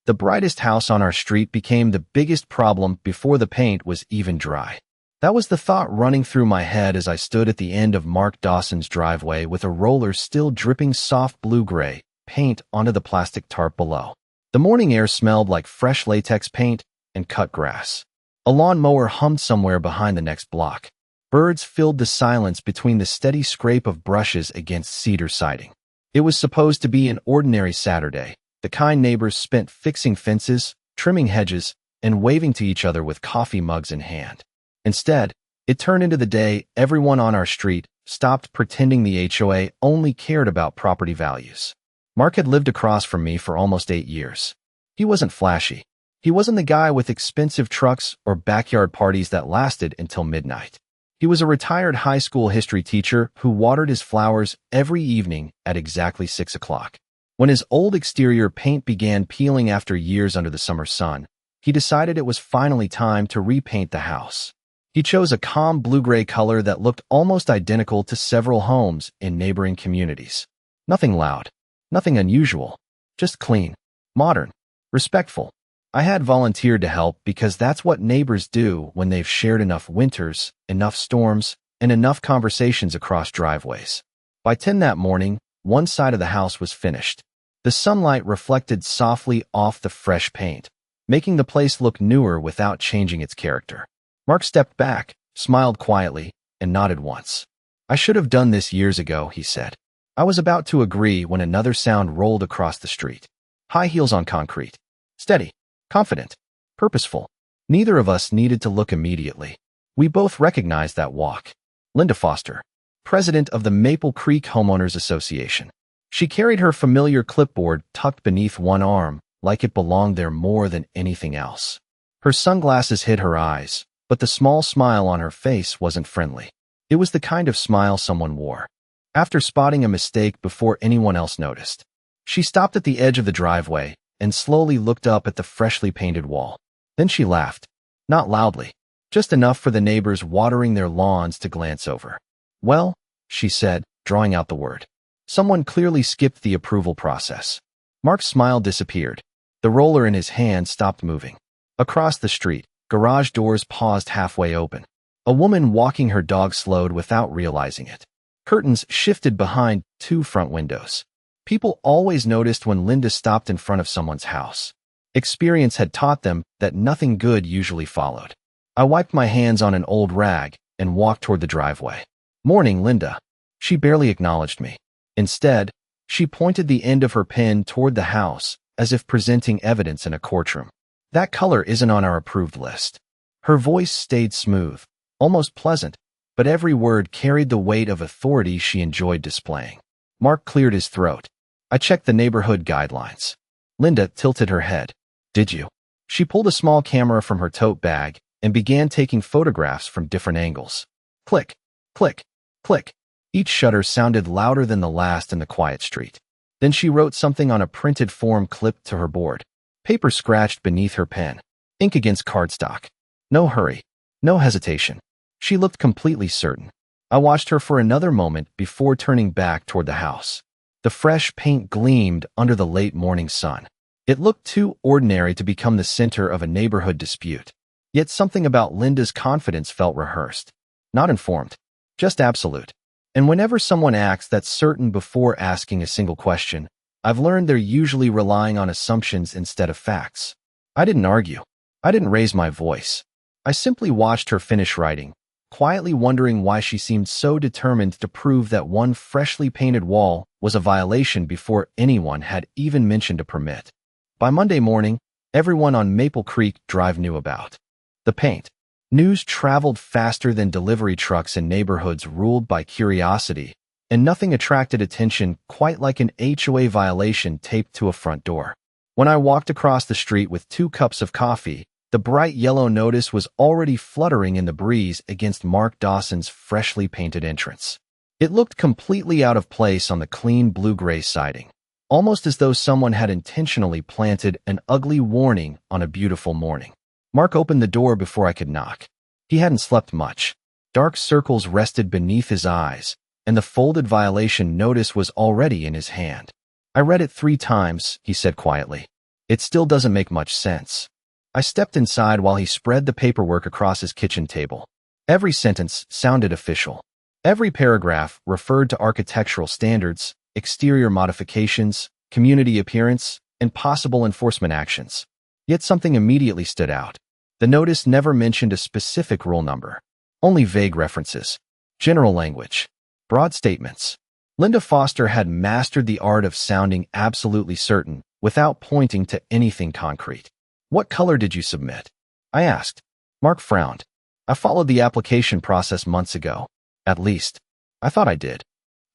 The brightest house on our street became the biggest problem before the paint was even dry. That was the thought running through my head as I stood at the end of Mark Dawson's driveway with a roller still dripping soft blue-gray paint onto the plastic tarp below. The morning air smelled like fresh latex paint and cut grass. A lawnmower hummed somewhere behind the next block. Birds filled the silence between the steady scrape of brushes against cedar siding. It was supposed to be an ordinary Saturday, the kind neighbors spent fixing fences, trimming hedges, and waving to each other with coffee mugs in hand. Instead, it turned into the day everyone on our street stopped pretending the HOA only cared about property values. Mark had lived across from me for almost 8 years. He wasn't flashy. He wasn't the guy with expensive trucks or backyard parties that lasted until midnight. He was a retired high school history teacher who watered his flowers every evening at exactly 6 o'clock. When his old exterior paint began peeling after years under the summer sun, he decided it was finally time to repaint the house. He chose a calm blue-gray color that looked almost identical to several homes in neighboring communities. Nothing loud, nothing unusual, just clean, modern, respectful. I had volunteered to help because that's what neighbors do when they've shared enough winters, enough storms, and enough conversations across driveways. By 10 that morning, one side of the house was finished. The sunlight reflected softly off the fresh paint, making the place look newer without changing its character. Mark stepped back, smiled quietly, and nodded once. "I should have done this years ago," he said. I was about to agree when another sound rolled across the street. High heels on concrete. Steady, confident, purposeful. Neither of us needed to look immediately. We both recognized that walk. Linda Foster, president of the Maple Creek Homeowners Association. She carried her familiar clipboard tucked beneath one arm, like it belonged there more than anything else. Her sunglasses hid her eyes, but the small smile on her face wasn't friendly. It was the kind of smile someone wore after spotting a mistake before anyone else noticed. She stopped at the edge of the driveway and slowly looked up at the freshly painted wall. Then she laughed, not loudly, just enough for the neighbors watering their lawns to glance over. "Well," she said, drawing out the word. Someone clearly skipped the approval process. Mark's smile disappeared. The roller in his hand stopped moving. Across the street, garage doors paused halfway open. A woman walking her dog slowed without realizing it. Curtains shifted behind 2 front windows. People always noticed when Linda stopped in front of someone's house. Experience had taught them that nothing good usually followed. I wiped my hands on an old rag and walked toward the driveway. "Morning, Linda." She barely acknowledged me. Instead, she pointed the end of her pen toward the house, as if presenting evidence in a courtroom. "That color isn't on our approved list." Her voice stayed smooth, almost pleasant, but every word carried the weight of authority she enjoyed displaying. Mark cleared his throat. "I checked the neighborhood guidelines." Linda tilted her head. "Did you?" She pulled a small camera from her tote bag and began taking photographs from different angles. Click, click, click. Each shutter sounded louder than the last in the quiet street. Then she wrote something on a printed form clipped to her board. Paper scratched beneath her pen. Ink against cardstock. No hurry. No hesitation. She looked completely certain. I watched her for another moment before turning back toward the house. The fresh paint gleamed under the late morning sun. It looked too ordinary to become the center of a neighborhood dispute. Yet something about Linda's confidence felt rehearsed. Not informed. Just absolute. And whenever someone acts that certain before asking a single question, I've learned they're usually relying on assumptions instead of facts. I didn't argue. I didn't raise my voice. I simply watched her finish writing, quietly wondering why she seemed so determined to prove that one freshly painted wall was a violation before anyone had even mentioned a permit. By Monday morning, everyone on Maple Creek Drive knew about the paint. News traveled faster than delivery trucks in neighborhoods ruled by curiosity, and nothing attracted attention quite like an HOA violation taped to a front door. When I walked across the street with 2 cups of coffee, the bright yellow notice was already fluttering in the breeze against Mark Dawson's freshly painted entrance. It looked completely out of place on the clean blue-gray siding, almost as though someone had intentionally planted an ugly warning on a beautiful morning. Mark opened the door before I could knock. He hadn't slept much. Dark circles rested beneath his eyes, and the folded violation notice was already in his hand. "I read it 3 times," he said quietly. It still doesn't make much sense. I stepped inside while he spread the paperwork across his kitchen table. Every sentence sounded official. Every paragraph referred to architectural standards, exterior modifications, community appearance, and possible enforcement actions. Yet something immediately stood out. The notice never mentioned a specific rule number. Only vague references. General language. Broad statements. Linda Foster had mastered the art of sounding absolutely certain without pointing to anything concrete. "What color did you submit?" I asked. Mark frowned. "I followed the application process months ago. At least, I thought I did."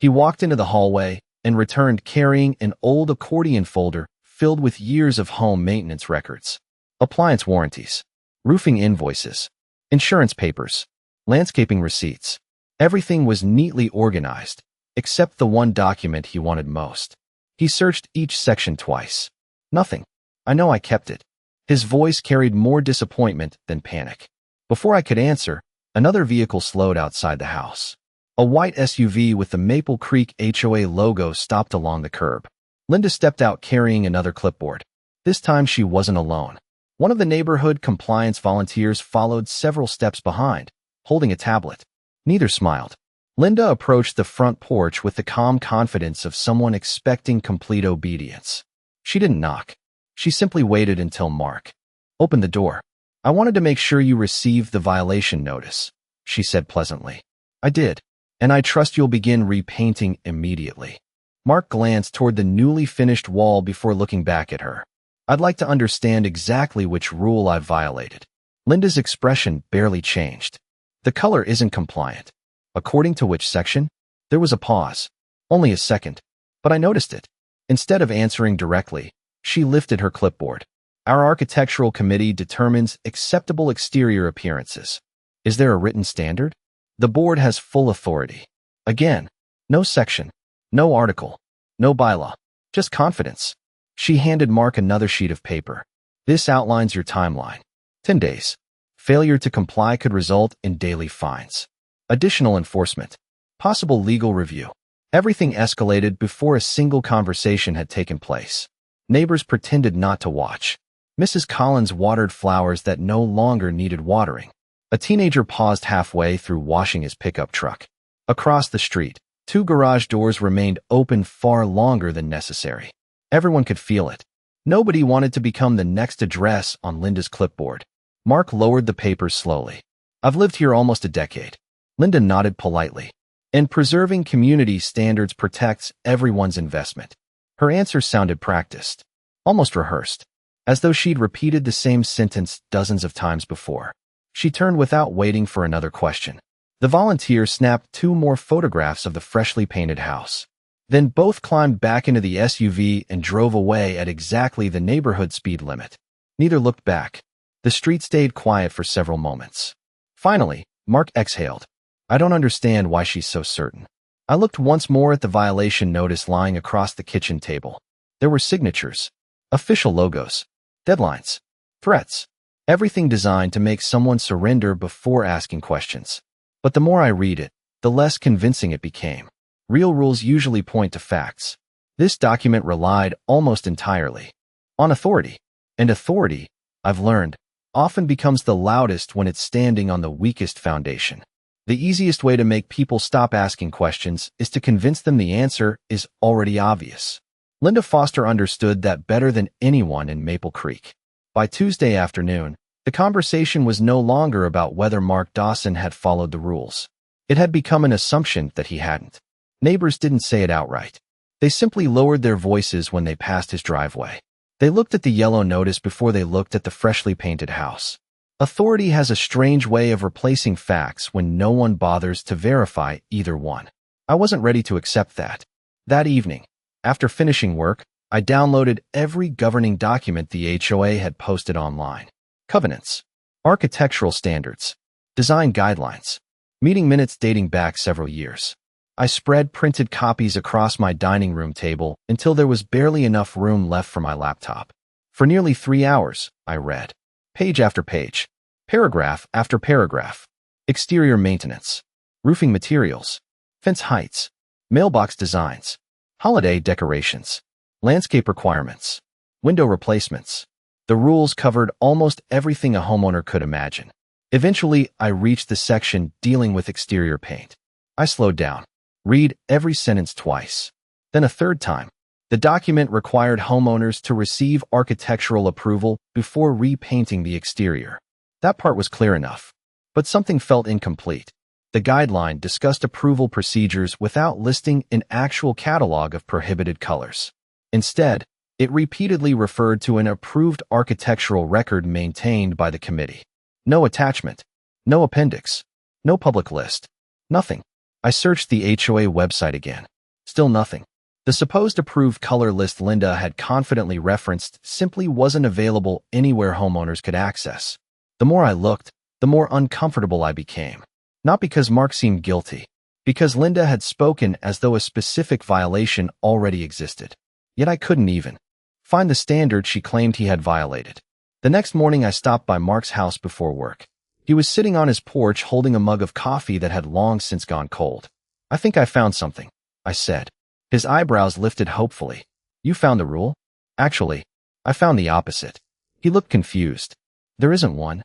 He walked into the hallway and returned carrying an old accordion folder filled with years of home maintenance records, appliance warranties, roofing invoices, insurance papers, landscaping receipts. Everything was neatly organized, except the one document he wanted most. He searched each section twice. "Nothing. I know I kept it." His voice carried more disappointment than panic. Before I could answer, another vehicle slowed outside the house. A white SUV with the Maple Creek HOA logo stopped along the curb. Linda stepped out carrying another clipboard. This time she wasn't alone. One of the neighborhood compliance volunteers followed several steps behind, holding a tablet. Neither smiled. Linda approached the front porch with the calm confidence of someone expecting complete obedience. She didn't knock. She simply waited until Mark opened the door. "I wanted to make sure you received the violation notice," she said pleasantly. "I did, and I trust you'll begin repainting immediately." Mark glanced toward the newly finished wall before looking back at her. "I'd like to understand exactly which rule I violated." Linda's expression barely changed. "The color isn't compliant." "According to which section?" There was a pause. Only a second, but I noticed it. Instead of answering directly, she lifted her clipboard. "Our architectural committee determines acceptable exterior appearances." "Is there a written standard?" "The board has full authority." Again, no section, no article, no bylaw, just confidence. She handed Mark another sheet of paper. "This outlines your timeline. 10 days. Failure to comply could result in daily fines. Additional enforcement. Possible legal review." Everything escalated before a single conversation had taken place. Neighbors pretended not to watch. Mrs. Collins watered flowers that no longer needed watering. A teenager paused halfway through washing his pickup truck. Across the street, 2 garage doors remained open far longer than necessary. Everyone could feel it. Nobody wanted to become the next address on Linda's clipboard. Mark lowered the papers slowly. "I've lived here almost a decade." Linda nodded politely. "And preserving community standards protects everyone's investment." Her answer sounded practiced, almost rehearsed, as though she'd repeated the same sentence dozens of times before. She turned without waiting for another question. The volunteer snapped 2 more photographs of the freshly painted house. Then both climbed back into the SUV and drove away at exactly the neighborhood speed limit. Neither looked back. The street stayed quiet for several moments. Finally, Mark exhaled. "I don't understand why she's so certain." I looked once more at the violation notice lying across the kitchen table. There were signatures, official logos, deadlines, threats, everything designed to make someone surrender before asking questions. But the more I read it, the less convincing it became. Real rules usually point to facts. This document relied almost entirely on authority. And authority, I've learned, often becomes the loudest when it's standing on the weakest foundation. The easiest way to make people stop asking questions is to convince them the answer is already obvious. Linda Foster understood that better than anyone in Maple Creek. By Tuesday afternoon, the conversation was no longer about whether Mark Dawson had followed the rules. It had become an assumption that he hadn't. Neighbors didn't say it outright. They simply lowered their voices when they passed his driveway. They looked at the yellow notice before they looked at the freshly painted house. Authority has a strange way of replacing facts when no one bothers to verify either one. I wasn't ready to accept that. That evening, after finishing work, I downloaded every governing document the HOA had posted online. Covenants, architectural standards, design guidelines, meeting minutes dating back several years. I spread printed copies across my dining room table until there was barely enough room left for my laptop. For nearly 3 hours, I read, page after page, paragraph after paragraph. Exterior maintenance, roofing materials, fence heights, mailbox designs, holiday decorations, landscape requirements. Window replacements. The rules covered almost everything a homeowner could imagine. Eventually, I reached the section dealing with exterior paint. I slowed down. Read every sentence twice. Then a third time. The document required homeowners to receive architectural approval before repainting the exterior. That part was clear enough. But something felt incomplete. The guideline discussed approval procedures without listing an actual catalog of prohibited colors. Instead, it repeatedly referred to an approved architectural record maintained by the committee. No attachment. No appendix. No public list. Nothing. I searched the HOA website again. Still nothing. The supposed approved color list Linda had confidently referenced simply wasn't available anywhere homeowners could access. The more I looked, the more uncomfortable I became. Not because Mark seemed guilty, because Linda had spoken as though a specific violation already existed. Yet I couldn't even find the standard she claimed he had violated. The next morning I stopped by Mark's house before work. He was sitting on his porch holding a mug of coffee that had long since gone cold. "I think I found something," I said. His eyebrows lifted hopefully. "You found the rule?" "Actually, I found the opposite." He looked confused. "There isn't one."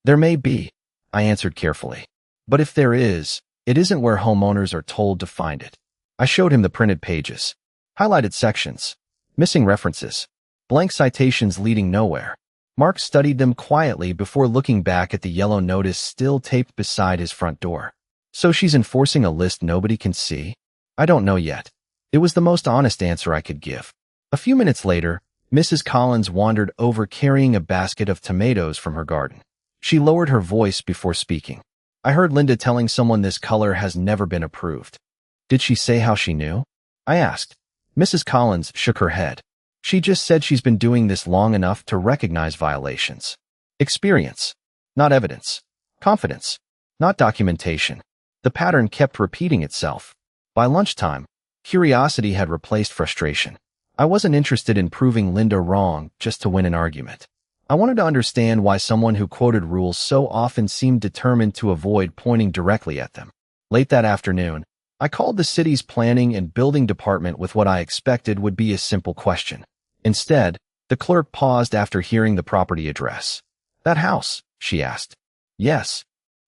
"There may be," I answered carefully. "But if there is, it isn't where homeowners are told to find it." I showed him the printed pages. Highlighted sections. Missing references. Blank citations leading nowhere. Mark studied them quietly before looking back at the yellow notice still taped beside his front door. "So she's enforcing a list nobody can see?" "I don't know yet." It was the most honest answer I could give. A few minutes later, Mrs. Collins wandered over carrying a basket of tomatoes from her garden. She lowered her voice before speaking. "I heard Linda telling someone this color has never been approved." "Did she say how she knew?" I asked. Mrs. Collins shook her head. "She just said she's been doing this long enough to recognize violations. Experience, not evidence. Confidence, not documentation." The pattern kept repeating itself. By lunchtime, curiosity had replaced frustration. I wasn't interested in proving Linda wrong just to win an argument. I wanted to understand why someone who quoted rules so often seemed determined to avoid pointing directly at them. Late that afternoon, I called the city's planning and building department with what I expected would be a simple question. Instead, the clerk paused after hearing the property address. "That house?" she asked. "Yes.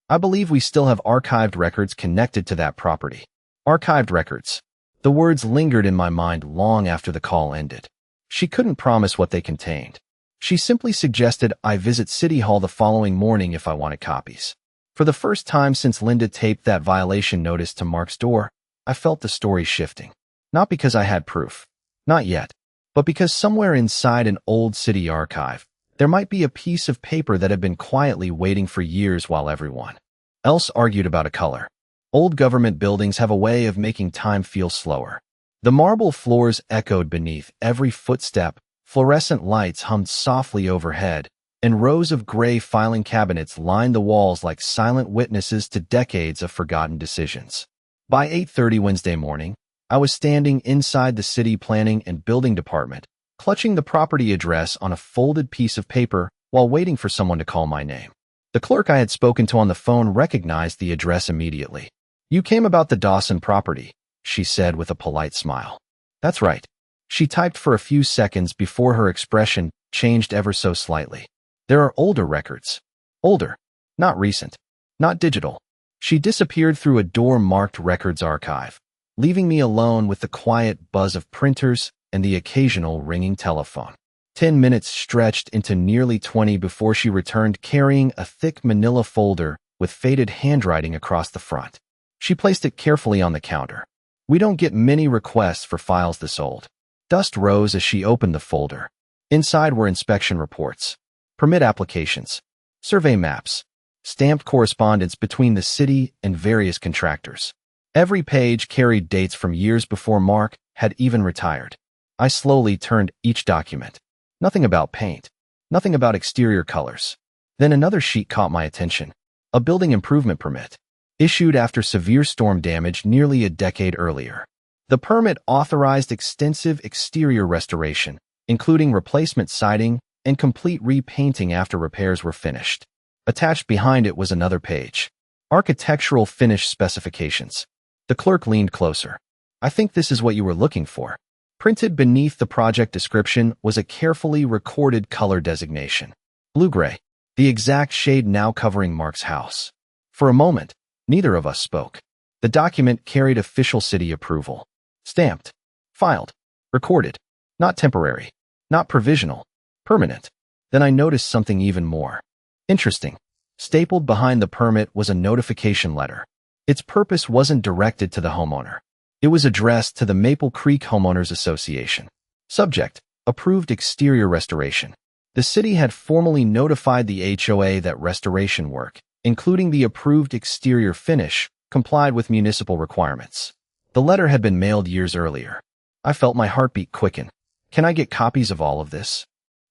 I believe we still have archived records connected to that property." Archived records. The words lingered in my mind long after the call ended. She couldn't promise what they contained. She simply suggested I visit City Hall the following morning if I wanted copies. For the first time since Linda taped that violation notice to Mark's door, I felt the story shifting. Not because I had proof. Not yet. But because somewhere inside an old city archive, there might be a piece of paper that had been quietly waiting for years while everyone else argued about a color. Old government buildings have a way of making time feel slower. The marble floors echoed beneath every footstep, fluorescent lights hummed softly overhead, and rows of gray filing cabinets lined the walls like silent witnesses to decades of forgotten decisions. By 8:30 Wednesday morning, I was standing inside the city planning and building department, clutching the property address on a folded piece of paper while waiting for someone to call my name. The clerk I had spoken to on the phone recognized the address immediately. "You came about the Dawson property," she said with a polite smile. "That's right." She typed for a few seconds before her expression changed ever so slightly. "There are older records." "Older. Not recent. Not digital." She disappeared through a door marked Records Archive, leaving me alone with the quiet buzz of printers and the occasional ringing telephone. 10 minutes stretched into nearly 20 before she returned carrying a thick manila folder with faded handwriting across the front. She placed it carefully on the counter. "We don't get many requests for files this old." Dust rose as she opened the folder. Inside were inspection reports, permit applications, survey maps, stamped correspondence between the city and various contractors. Every page carried dates from years before Mark had even retired. I slowly turned each document. Nothing about paint. Nothing about exterior colors. Then another sheet caught my attention. A building improvement permit, issued after severe storm damage nearly a decade earlier. The permit authorized extensive exterior restoration, including replacement siding and complete repainting after repairs were finished. Attached behind it was another page. Architectural finish specifications. The clerk leaned closer. "I think this is what you were looking for. Printed beneath the project description was a carefully recorded color designation. Blue-gray, the exact shade now covering Mark's house. For a moment, neither of us spoke. The document carried official city approval. Stamped, filed, recorded. Not temporary, not provisional, permanent. Then I noticed something even more interesting. Stapled behind the permit was a notification letter. Its purpose wasn't directed to the homeowner. It was addressed to the Maple Creek Homeowners Association. Subject: approved exterior restoration. The city had formally notified the HOA that restoration work, including the approved exterior finish, complied with municipal requirements. The letter had been mailed years earlier. I felt my heartbeat quicken. Can I get copies of all of this?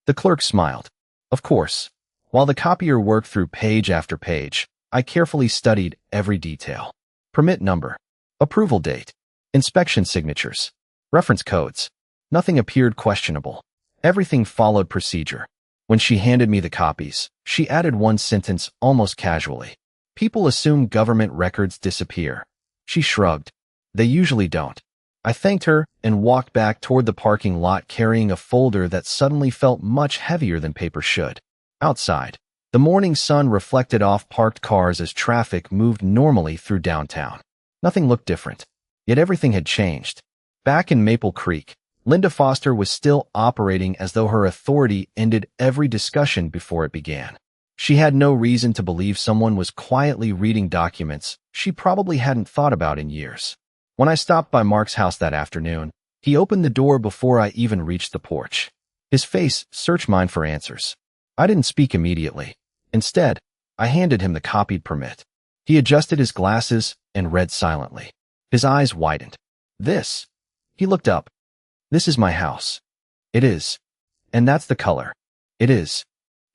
The clerk smiled. Of course. While the copier worked through page after page, I carefully studied every detail. Permit number, approval date, inspection signatures, reference codes. Nothing appeared questionable. Everything followed procedure. When she handed me the copies, she added one sentence almost casually. People assume government records disappear. She shrugged. They usually don't. I thanked her and walked back toward the parking lot carrying a folder that suddenly felt much heavier than paper should. Outside, the morning sun reflected off parked cars as traffic moved normally through downtown. Nothing looked different, yet everything had changed. Back in Maple Creek, Linda Foster was still operating as though her authority ended every discussion before it began. She had no reason to believe someone was quietly reading documents she probably hadn't thought about in years. When I stopped by Mark's house that afternoon, he opened the door before I even reached the porch. His face searched mine for answers. I didn't speak immediately. Instead, I handed him the copied permit. He adjusted his glasses and read silently. His eyes widened. This. He looked up. This is my house. It is. And that's the color. It is.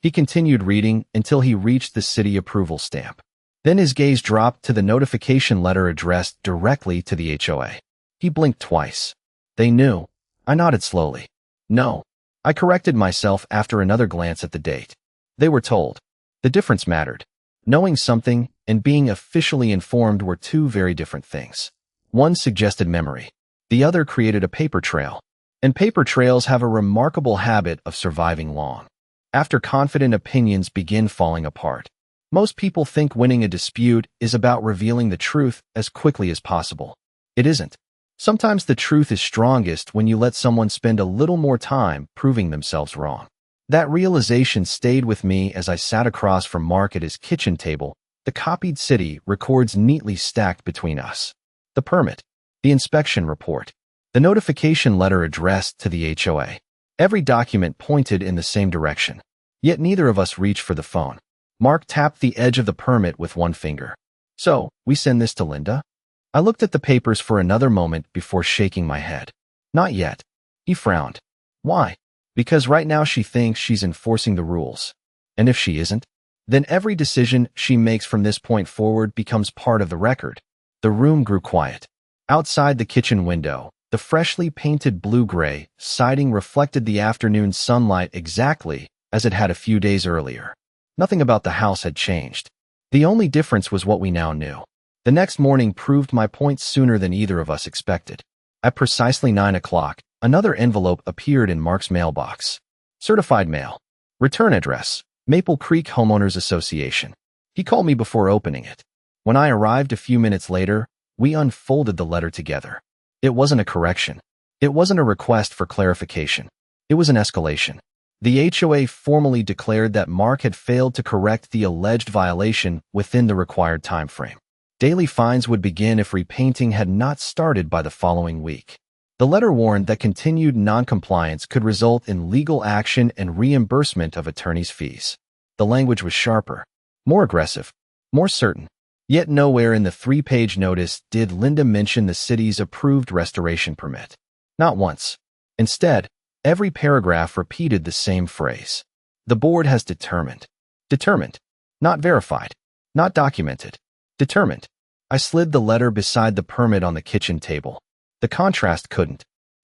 He continued reading until he reached the city approval stamp. Then his gaze dropped to the notification letter addressed directly to the HOA. He blinked twice. They knew. I nodded slowly. No. I corrected myself after another glance at the date. They were told. The difference mattered. Knowing something and being officially informed were two very different things. One suggested memory. The other created a paper trail. And paper trails have a remarkable habit of surviving long. After confident opinions begin falling apart, most people think winning a dispute is about revealing the truth as quickly as possible. It isn't. Sometimes the truth is strongest when you let someone spend a little more time proving themselves wrong. That realization stayed with me as I sat across from Mark at his kitchen table, the copied city records neatly stacked between us. The permit, the inspection report, the notification letter addressed to the HOA. Every document pointed in the same direction. Yet neither of us reached for the phone. Mark tapped the edge of the permit with one finger. So, we send this to Linda? I looked at the papers for another moment before shaking my head. Not yet. He frowned. Why? Because right now she thinks she's enforcing the rules. And if she isn't, then every decision she makes from this point forward becomes part of the record. The room grew quiet. Outside the kitchen window, the freshly painted blue-gray siding reflected the afternoon sunlight exactly as it had a few days earlier. Nothing about the house had changed. The only difference was what we now knew. The next morning proved my point sooner than either of us expected. At precisely 9 o'clock, another envelope appeared in Mark's mailbox. Certified mail. Return address, Maple Creek Homeowners Association. He called me before opening it. When I arrived a few minutes later, we unfolded the letter together. It wasn't a correction. It wasn't a request for clarification. It was an escalation. The HOA formally declared that Mark had failed to correct the alleged violation within the required time frame. Daily fines would begin if repainting had not started by the following week. The letter warned that continued noncompliance could result in legal action and reimbursement of attorney's fees. The language was sharper, more aggressive, more certain. Yet nowhere in the 3-page notice did Linda mention the city's approved restoration permit. Not once. Instead, every paragraph repeated the same phrase. The board has determined. Determined. Not verified. Not documented. Determined. I slid the letter beside the permit on the kitchen table. The contrast couldn't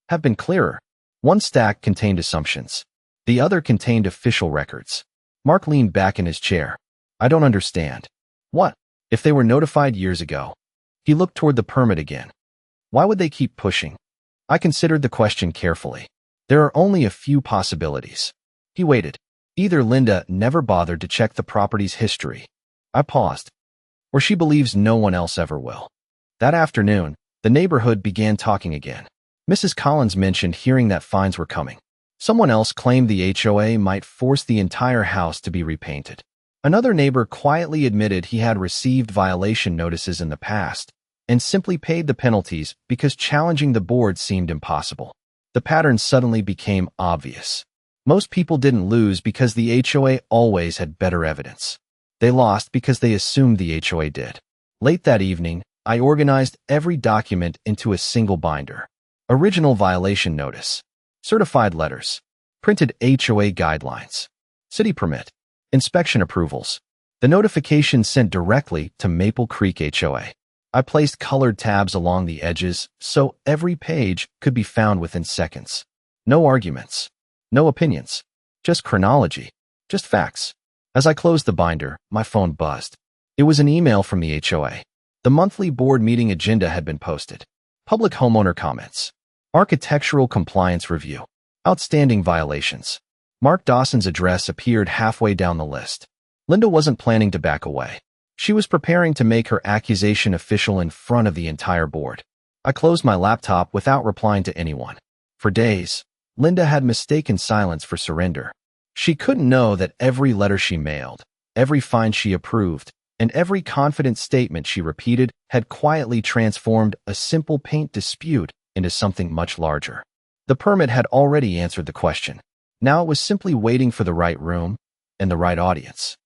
have been clearer. One stack contained assumptions. The other contained official records. Mark leaned back in his chair. I don't understand. What? If they were notified years ago? He looked toward the permit again. Why would they keep pushing? I considered the question carefully. There are only a few possibilities. He waited. Either Linda never bothered to check the property's history. I paused. Or she believes no one else ever will. That afternoon, the neighborhood began talking again. Mrs. Collins mentioned hearing that fines were coming. Someone else claimed the HOA might force the entire house to be repainted. Another neighbor quietly admitted he had received violation notices in the past and simply paid the penalties because challenging the board seemed impossible. The pattern suddenly became obvious. Most people didn't lose because the HOA always had better evidence. They lost because they assumed the HOA did. Late that evening, I organized every document into a single binder. Original violation notice, certified letters, printed HOA guidelines, city permit, inspection approvals. The notification sent directly to Maple Creek HOA. I placed colored tabs along the edges so every page could be found within seconds. No arguments, no opinions, just chronology, just facts. As I closed the binder, my phone buzzed. It was an email from the HOA. The monthly board meeting agenda had been posted. Public homeowner comments. Architectural compliance review. Outstanding violations. Mark Dawson's address appeared halfway down the list. Linda wasn't planning to back away. She was preparing to make her accusation official in front of the entire board. I closed my laptop without replying to anyone. For days, Linda had mistaken silence for surrender. She couldn't know that every letter she mailed, every fine she approved, and every confident statement she repeated had quietly transformed a simple paint dispute into something much larger. The permit had already answered the question. Now it was simply waiting for the right room and the right audience.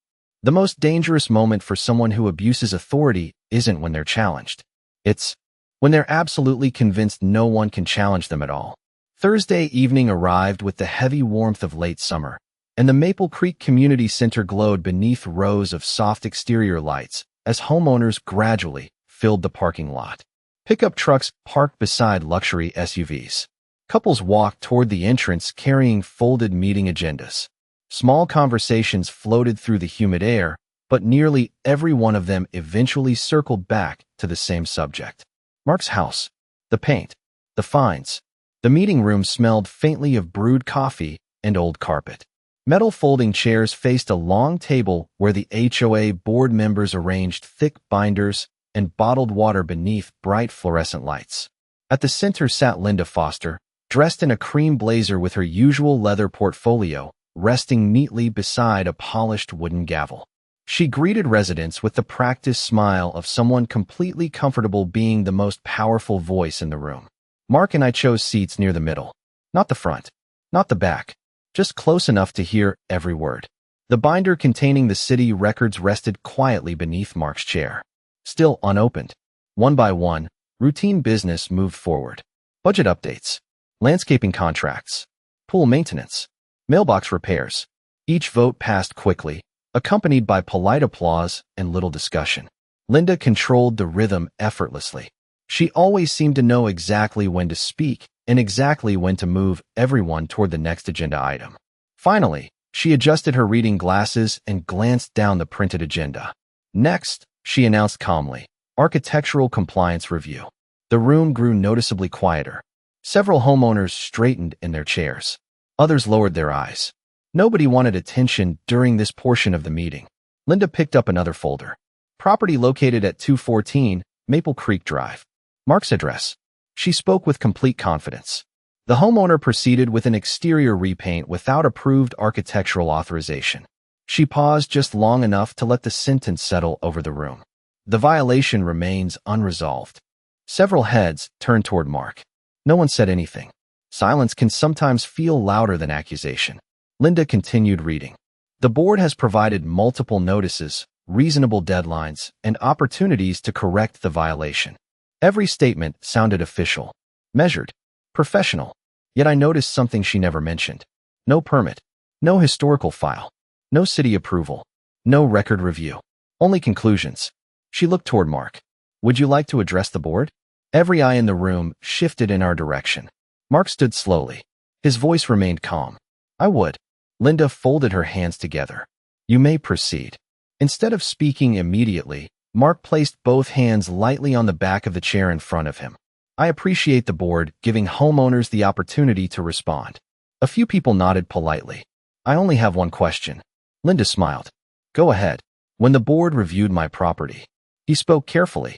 The most dangerous moment for someone who abuses authority isn't when they're challenged. It's when they're absolutely convinced no one can challenge them at all. Thursday evening arrived with the heavy warmth of late summer, and the Maple Creek Community Center glowed beneath rows of soft exterior lights as homeowners gradually filled the parking lot. Pickup trucks parked beside luxury SUVs. Couples walked toward the entrance carrying folded meeting agendas. Small conversations floated through the humid air, but nearly every one of them eventually circled back to the same subject. Mark's house, the paint, the fines. The meeting room smelled faintly of brewed coffee and old carpet. Metal folding chairs faced a long table where the HOA board members arranged thick binders and bottled water beneath bright fluorescent lights. At the center sat Linda Foster, dressed in a cream blazer with her usual leather portfolio, resting neatly beside a polished wooden gavel. She greeted residents with the practiced smile of someone completely comfortable being the most powerful voice in the room. Mark and I chose seats near the middle. Not the front, not the back, just close enough to hear every word. The binder containing the city records rested quietly beneath Mark's chair. Still unopened. One by one, routine business moved forward. Budget updates, landscaping contracts, pool maintenance, mailbox repairs. Each vote passed quickly, accompanied by polite applause and little discussion. Linda controlled the rhythm effortlessly. She always seemed to know exactly when to speak and exactly when to move everyone toward the next agenda item. Finally, she adjusted her reading glasses and glanced down the printed agenda. Next, she announced calmly, architectural compliance review. The room grew noticeably quieter. Several homeowners straightened in their chairs. Others lowered their eyes. Nobody wanted attention during this portion of the meeting. Linda picked up another folder. Property located at 214 Maple Creek Drive. Mark's address. She spoke with complete confidence. The homeowner proceeded with an exterior repaint without approved architectural authorization. She paused just long enough to let the sentence settle over the room. The violation remains unresolved. Several heads turned toward Mark. No one said anything. Silence can sometimes feel louder than accusation. Linda continued reading. The board has provided multiple notices, reasonable deadlines, and opportunities to correct the violation. Every statement sounded official, measured, professional. Yet I noticed something she never mentioned. No permit, no historical file, no city approval, no record review. Only conclusions. She looked toward Mark. Would you like to address the board? Every eye in the room shifted in our direction. Mark stood slowly. His voice remained calm. I would. Linda folded her hands together. You may proceed. Instead of speaking immediately, Mark placed both hands lightly on the back of the chair in front of him. I appreciate the board giving homeowners the opportunity to respond. A few people nodded politely. I only have one question. Linda smiled. Go ahead. When the board reviewed my property, he spoke carefully.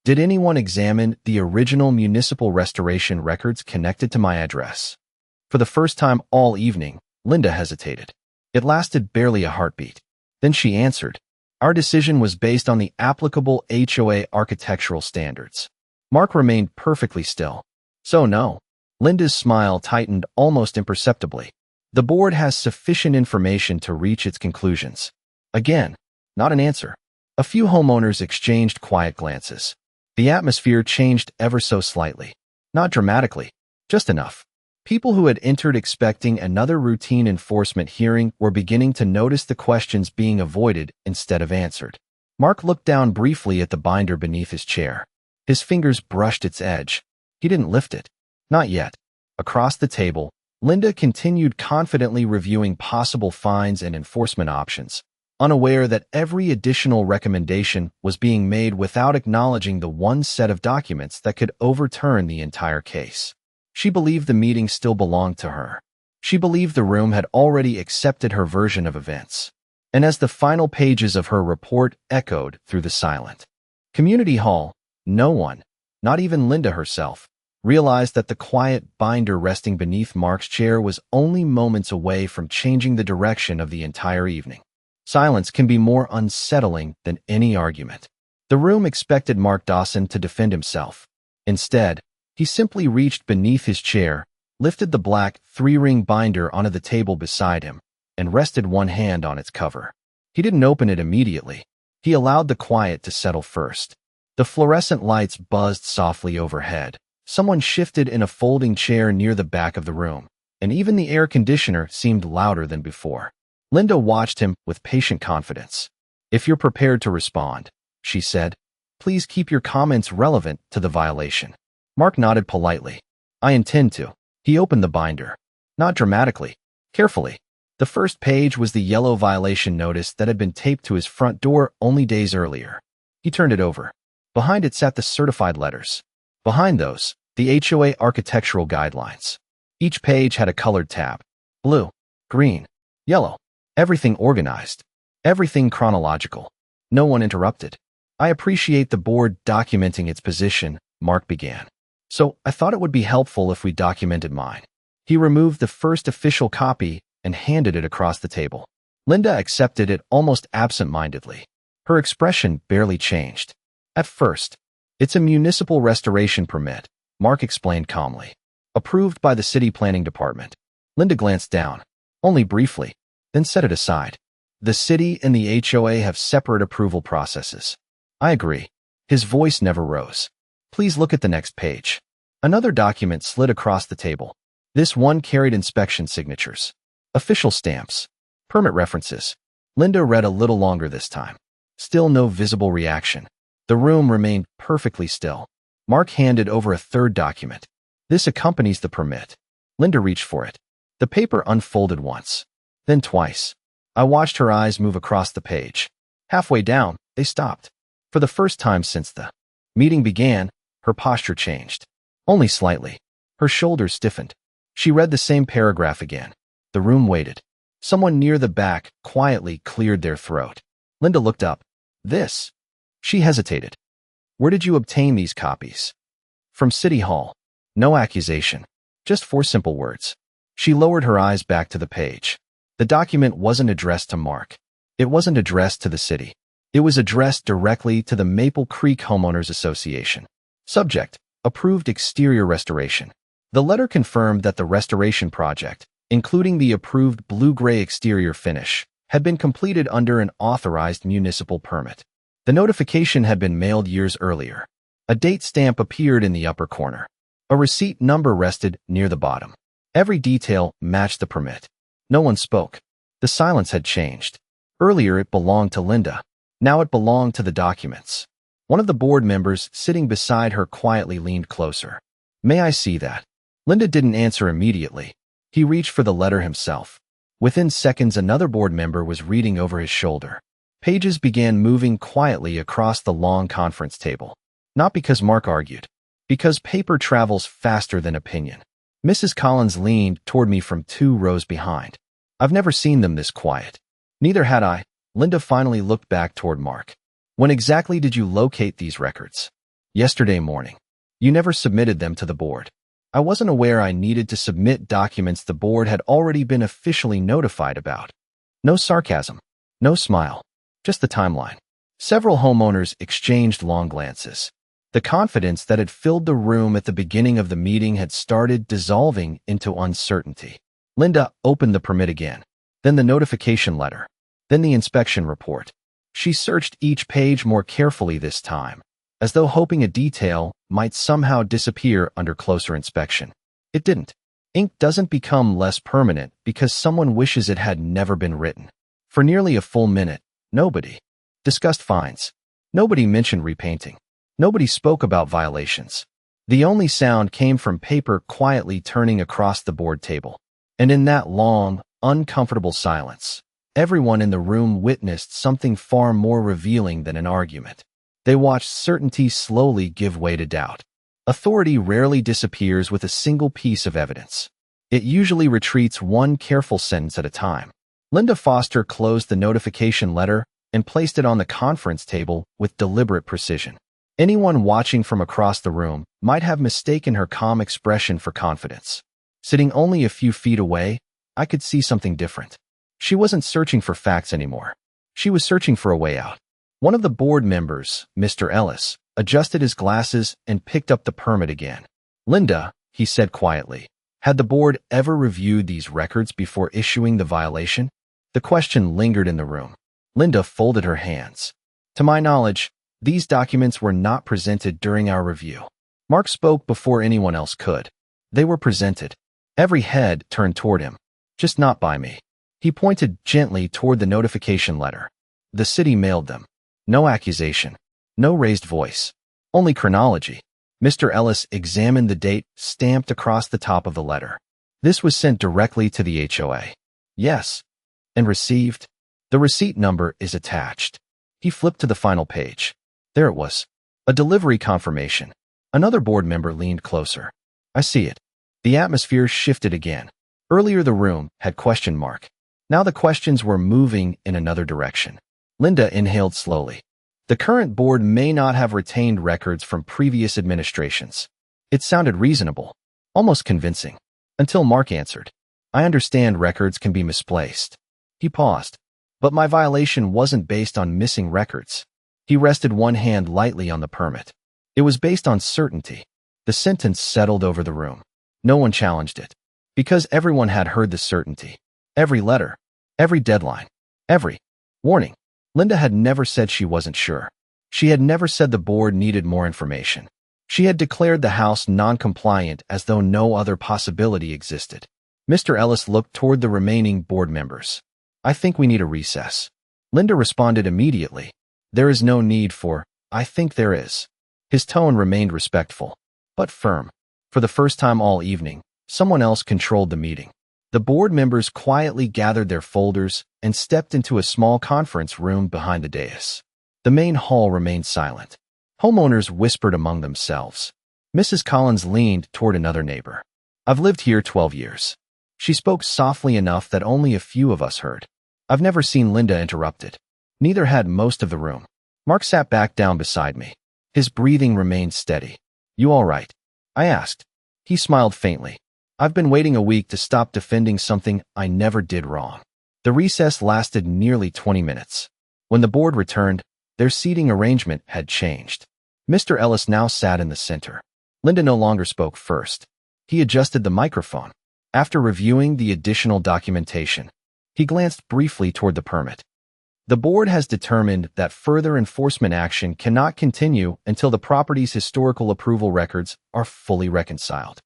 Did anyone examine the original municipal restoration records connected to my address? For the first time all evening, Linda hesitated. It lasted barely a heartbeat. Then she answered, our decision was based on the applicable HOA architectural standards. Mark remained perfectly still. So no. Linda's smile tightened almost imperceptibly. The board has sufficient information to reach its conclusions. Again, not an answer. A few homeowners exchanged quiet glances. The atmosphere changed ever so slightly. Not dramatically, just enough. People who had entered expecting another routine enforcement hearing were beginning to notice the questions being avoided instead of answered. Mark looked down briefly at the binder beneath his chair. His fingers brushed its edge. He didn't lift it. Not yet. Across the table, Linda continued confidently reviewing possible fines and enforcement options, unaware that every additional recommendation was being made without acknowledging the one set of documents that could overturn the entire case. She believed the meeting still belonged to her. She believed the room had already accepted her version of events. And as the final pages of her report echoed through the silent community hall, no one, not even Linda herself, realized that the quiet binder resting beneath Mark's chair was only moments away from changing the direction of the entire evening. Silence can be more unsettling than any argument. The room expected Mark Dawson to defend himself. Instead, he simply reached beneath his chair, lifted the black three-ring binder onto the table beside him, and rested one hand on its cover. He didn't open it immediately. He allowed the quiet to settle first. The fluorescent lights buzzed softly overhead. Someone shifted in a folding chair near the back of the room, and even the air conditioner seemed louder than before. Linda watched him with patient confidence. If you're prepared to respond, she said, please keep your comments relevant to the violation. Mark nodded politely. I intend to. He opened the binder. Not dramatically. Carefully. The first page was the yellow violation notice that had been taped to his front door only days earlier. He turned it over. Behind it sat the certified letters. Behind those, the HOA architectural guidelines. Each page had a colored tab. Blue, green, yellow. Everything organized. Everything chronological. No one interrupted. I appreciate the board documenting its position, Mark began. So I thought it would be helpful if we documented mine. He removed the first official copy and handed it across the table. Linda accepted it almost absent-mindedly. Her expression barely changed. At first, it's a municipal restoration permit, Mark explained calmly. Approved by the city planning department. Linda glanced down, only briefly, then set it aside. The city and the HOA have separate approval processes. I agree. His voice never rose. Please look at the next page. Another document slid across the table. This one carried inspection signatures, official stamps, permit references. Linda read a little longer this time. Still no visible reaction. The room remained perfectly still. Mark handed over a third document. This accompanies the permit. Linda reached for it. The paper unfolded once, then twice. I watched her eyes move across the page. Halfway down, they stopped. For the first time since the meeting began, her posture changed. Only slightly. Her shoulders stiffened. She read the same paragraph again. The room waited. Someone near the back quietly cleared their throat. Linda looked up. This. She hesitated. Where did you obtain these copies? From City Hall. No accusation. Just 4 simple words. She lowered her eyes back to the page. The document wasn't addressed to Mark. It wasn't addressed to the city. It was addressed directly to the Maple Creek Homeowners Association. Subject: approved exterior restoration. The letter confirmed that the restoration project, including the approved blue-gray exterior finish, had been completed under an authorized municipal permit. The notification had been mailed years earlier. A date stamp appeared in the upper corner. A receipt number rested near the bottom. Every detail matched the permit. No one spoke. The silence had changed. Earlier it belonged to Linda. Now it belonged to the documents. One of the board members sitting beside her quietly leaned closer. May I see that? Linda didn't answer immediately. He reached for the letter himself. Within seconds, another board member was reading over his shoulder. Pages began moving quietly across the long conference table. Not because Mark argued. Because paper travels faster than opinion. Mrs. Collins leaned toward me from 2 rows behind. I've never seen them this quiet. Neither had I. Linda finally looked back toward Mark. When exactly did you locate these records? Yesterday morning. You never submitted them to the board. I wasn't aware I needed to submit documents the board had already been officially notified about. No sarcasm. No smile. Just the timeline. Several homeowners exchanged long glances. The confidence that had filled the room at the beginning of the meeting had started dissolving into uncertainty. Linda opened the permit again, then the notification letter, then the inspection report. She searched each page more carefully this time, as though hoping a detail might somehow disappear under closer inspection. It didn't. Ink doesn't become less permanent because someone wishes it had never been written. For nearly a full minute, nobody discussed fines. Nobody mentioned repainting. Nobody spoke about violations. The only sound came from paper quietly turning across the board table. And in that long, uncomfortable silence, everyone in the room witnessed something far more revealing than an argument. They watched certainty slowly give way to doubt. Authority rarely disappears with a single piece of evidence. It usually retreats one careful sentence at a time. Linda Foster closed the notification letter and placed it on the conference table with deliberate precision. Anyone watching from across the room might have mistaken her calm expression for confidence. Sitting only a few feet away, I could see something different. She wasn't searching for facts anymore. She was searching for a way out. One of the board members, Mr. Ellis, adjusted his glasses and picked up the permit again. Linda, he said quietly, had the board ever reviewed these records before issuing the violation? The question lingered in the room. Linda folded her hands. To my knowledge, these documents were not presented during our review. Mark spoke before anyone else could. They were presented. Every head turned toward him, just not by me. He pointed gently toward the notification letter. The city mailed them. No accusation. No raised voice. Only chronology. Mr. Ellis examined the date stamped across the top of the letter. This was sent directly to the HOA. Yes. And received. The receipt number is attached. He flipped to the final page. There it was. A delivery confirmation. Another board member leaned closer. I see it. The atmosphere shifted again. Earlier the room had question mark. Now the questions were moving in another direction. Linda inhaled slowly. The current board may not have retained records from previous administrations. It sounded reasonable, almost convincing, until Mark answered. I understand records can be misplaced. He paused. But my violation wasn't based on missing records. He rested one hand lightly on the permit. It was based on certainty. The sentence settled over the room. No one challenged it. Because everyone had heard the certainty. Every letter. Every deadline. Every warning. Linda had never said she wasn't sure. She had never said the board needed more information. She had declared the house non-compliant as though no other possibility existed. Mr. Ellis looked toward the remaining board members. I think we need a recess. Linda responded immediately. There is no need for, I think there is. His tone remained respectful, but firm. For the first time all evening, someone else controlled the meeting. The board members quietly gathered their folders and stepped into a small conference room behind the dais. The main hall remained silent. Homeowners whispered among themselves. Mrs. Collins leaned toward another neighbor. I've lived here 12 years. She spoke softly enough that only a few of us heard. I've never seen Linda interrupted. Neither had most of the room. Mark sat back down beside me. His breathing remained steady. You all right? I asked. He smiled faintly. I've been waiting a week to stop defending something I never did wrong. The recess lasted nearly 20 minutes. When the board returned, their seating arrangement had changed. Mr. Ellis now sat in the center. Linda no longer spoke first. He adjusted the microphone. After reviewing the additional documentation, he glanced briefly toward the permit. The board has determined that further enforcement action cannot continue until the property's historical approval records are fully reconciled.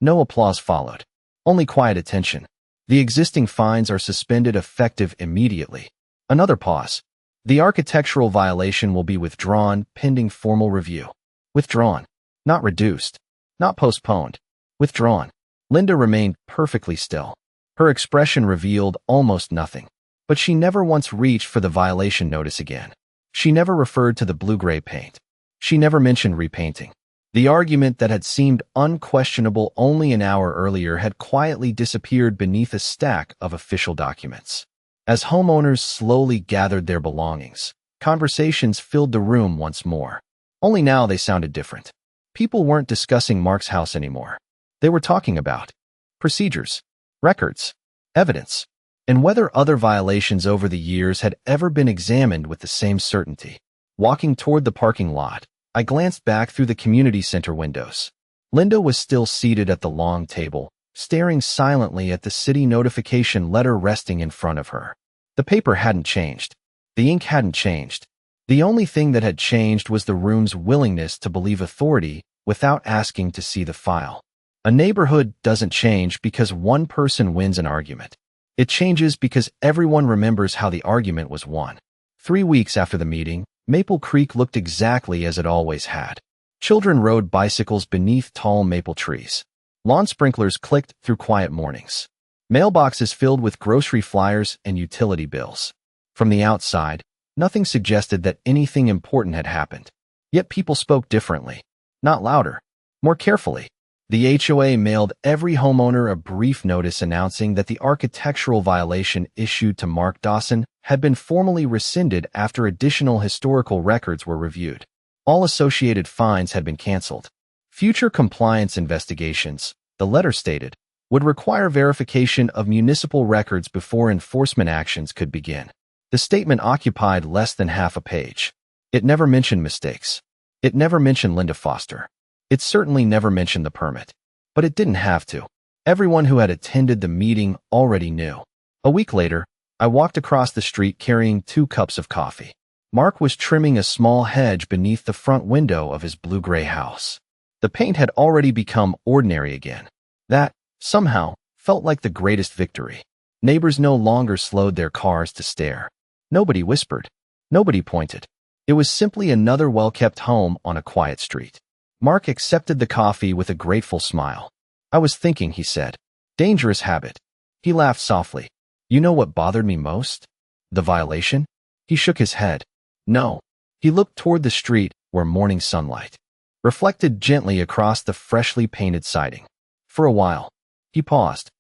No applause followed. Only quiet attention. The existing fines are suspended effective immediately. Another pause. The architectural violation will be withdrawn pending formal review. Withdrawn. Not reduced. Not postponed. Withdrawn. Linda remained perfectly still. Her expression revealed almost nothing. But she never once reached for the violation notice again. She never referred to the blue-gray paint. She never mentioned repainting. The argument that had seemed unquestionable only an hour earlier had quietly disappeared beneath a stack of official documents. As homeowners slowly gathered their belongings, conversations filled the room once more. Only now they sounded different. People weren't discussing Mark's house anymore. They were talking about procedures, records, evidence, and whether other violations over the years had ever been examined with the same certainty. Walking toward the parking lot, I glanced back through the community center windows. Linda was still seated at the long table, staring silently at the city notification letter resting in front of her. The paper hadn't changed. The ink hadn't changed. The only thing that had changed was the room's willingness to believe authority without asking to see the file. A neighborhood doesn't change because one person wins an argument. It changes because everyone remembers how the argument was won. 3 weeks after the meeting, Maple Creek looked exactly as it always had. Children rode bicycles beneath tall maple trees. Lawn sprinklers clicked through quiet mornings. Mailboxes filled with grocery flyers and utility bills. From the outside, nothing suggested that anything important had happened. Yet people spoke differently. Not louder, more carefully. The HOA mailed every homeowner a brief notice announcing that the architectural violation issued to Mark Dawson had been formally rescinded after additional historical records were reviewed. All associated fines had been canceled. Future compliance investigations, the letter stated, would require verification of municipal records before enforcement actions could begin. The statement occupied less than half a page. It never mentioned mistakes. It never mentioned Linda Foster. It certainly never mentioned the permit. But it didn't have to. Everyone who had attended the meeting already knew. A week later, I walked across the street carrying 2 cups of coffee. Mark was trimming a small hedge beneath the front window of his blue-gray house. The paint had already become ordinary again. That, somehow, felt like the greatest victory. Neighbors no longer slowed their cars to stare. Nobody whispered. Nobody pointed. It was simply another well-kept home on a quiet street. Mark accepted the coffee with a grateful smile. "I was thinking," he said. "Dangerous habit." He laughed softly. "You know what bothered me most? The violation?" He shook his head. "No." He looked toward the street where morning sunlight reflected gently across the freshly painted siding. For a while, he paused.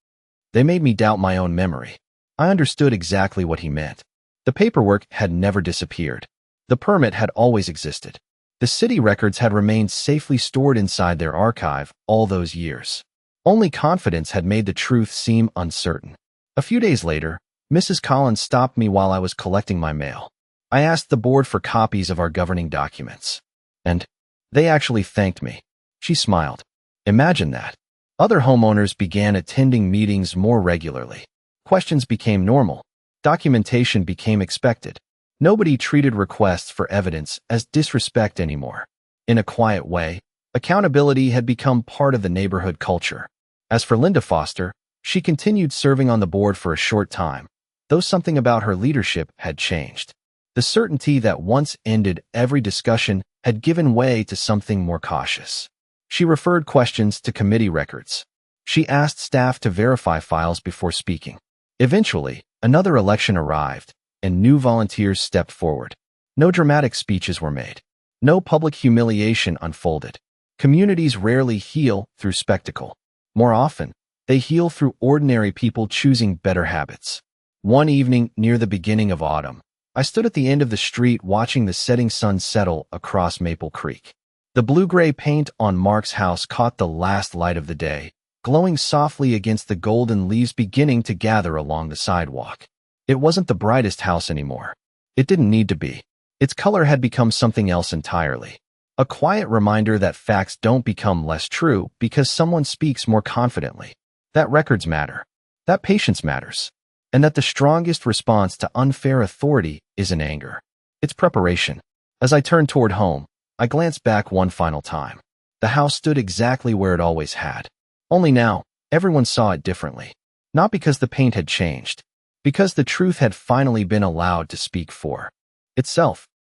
"They made me doubt my own memory." I understood exactly what he meant. The paperwork had never disappeared. The permit had always existed. The city records had remained safely stored inside their archive all those years. Only confidence had made the truth seem uncertain. A few days later, Mrs. Collins stopped me while I was collecting my mail. I asked the board for copies of our governing documents. And they actually thanked me. She smiled. Imagine that. Other homeowners began attending meetings more regularly. Questions became normal. Documentation became expected. Nobody treated requests for evidence as disrespect anymore. In a quiet way, accountability had become part of the neighborhood culture. As for Linda Foster, she continued serving on the board for a short time, though something about her leadership had changed. The certainty that once ended every discussion had given way to something more cautious. She referred questions to committee records. She asked staff to verify files before speaking. Eventually, another election arrived, and new volunteers stepped forward. No dramatic speeches were made. No public humiliation unfolded. Communities rarely heal through spectacle. More often, they heal through ordinary people choosing better habits. One evening near the beginning of autumn, I stood at the end of the street watching the setting sun settle across Maple Creek. The blue-gray paint on Mark's house caught the last light of the day, glowing softly against the golden leaves beginning to gather along the sidewalk. It wasn't the brightest house anymore. It didn't need to be. Its color had become something else entirely. A quiet reminder that facts don't become less true because someone speaks more confidently. That records matter. That patience matters. And that the strongest response to unfair authority isn't anger. It's preparation. As I turned toward home, I glanced back one final time. The house stood exactly where it always had. Only now, everyone saw it differently. Not because the paint had changed, because the truth had finally been allowed to speak for itself.